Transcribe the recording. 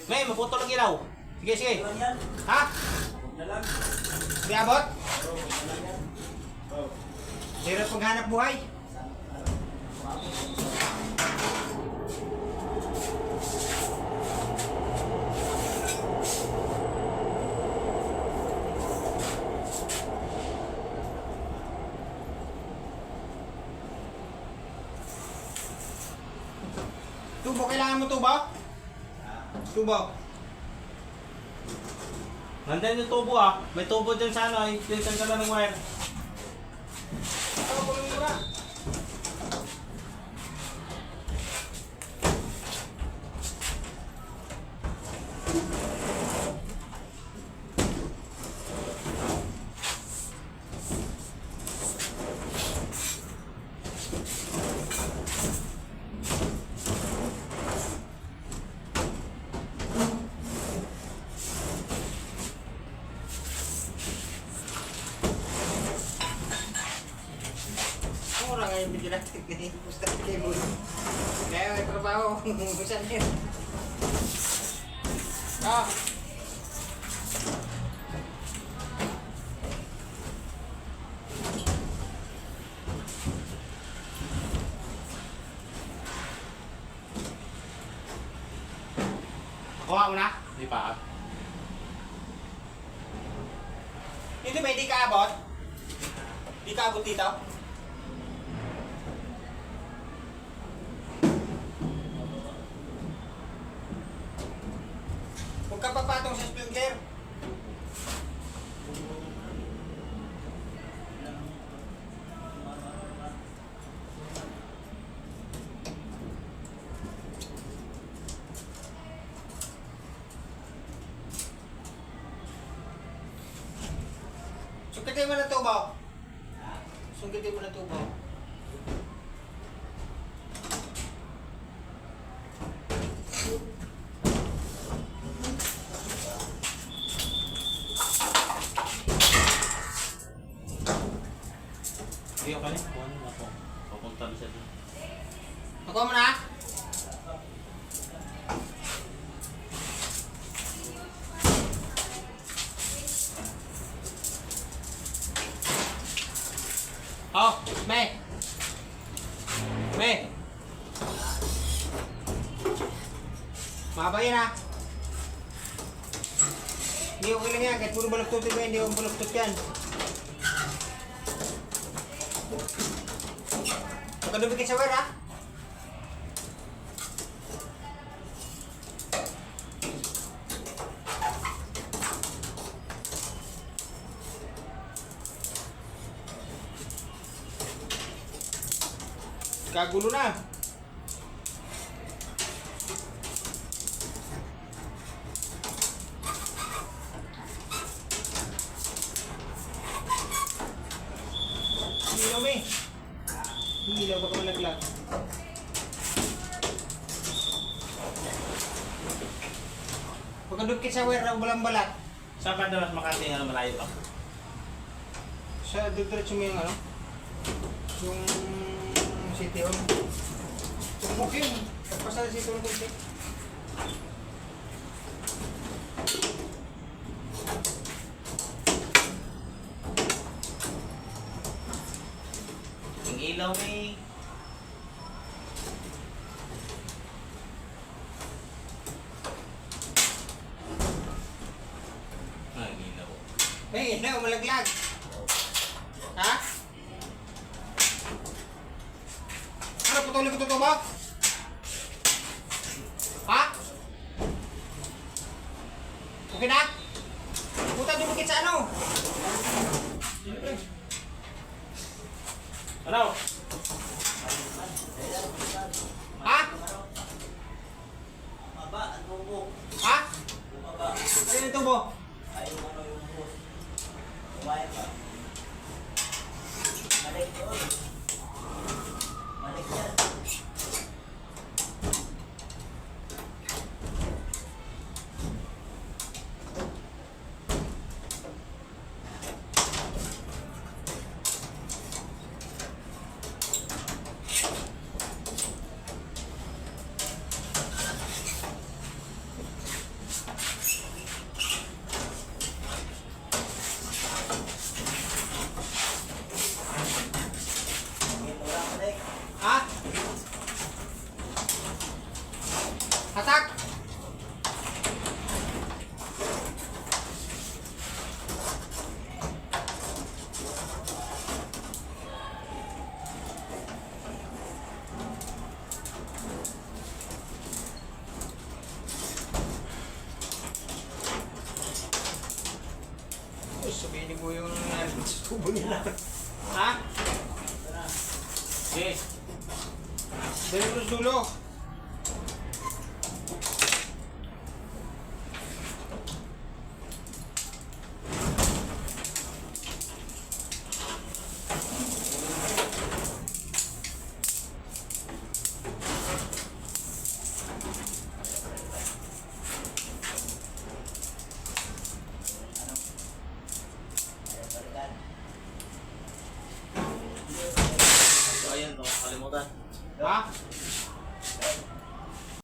May, maputol ang ilaw. Sige, sige. Ha? Di abot? Hirap paghanap buhay. Tubo, kailangan mo tubo? Tubo. Nandiyan yung tubo ah. May tubo dyan sa ano. Pilitan ka lang ng wire. Ito, kulong mo na. Orang ngayon bigyan natin ganyan. Pusta kayo mo. Kaya may trabaho. Saan yun? Ah! Nakuha mo na? Hindi pa. Dito ba hindi ka abot? Hindi ka abot dito? Huwag ka papatong sa sprinkler. Sungkitin mo ng tubo. Sungkitin mo ng tubo. Hindi ako kanin. Kuha nyo ako. Papunta na siya doon. Nakuha mo na? Oh, May! May! Mahaba yan ha. Hindi okay lang yan. Kahit puro balagtot yan, hindi ako balagtot yan. Pagkadubigin sa wire ha. Kagulo na. Hilaw eh. Hilaw baka malaglag. Pagkadukit sa wire na walang balat. Saan ka dalas Makati nga malayo pa? Sa diretso mo yung ano? Yung City Hall. Tumbok yun. Pagpasa sa City Hall kunti. Ang ilaw eh. Ang ilaw. Hey, ano? Malaglag. Ha? Ano? Putulin ko ito ba? Ha? Okay na? Puta, dumikit sa ano? Ano? Ha? Baba, ang tubo. Ha? Baba. Ano yung tubo? Ay, yung ano yung bus. Kumain ka. Balik doon. Balik yan. sabihin ni Kuya yung nangyari sa tubo nila. Ha? Okay. Dali ko sa dulo. So, ayan, kung kalimutan. Ha?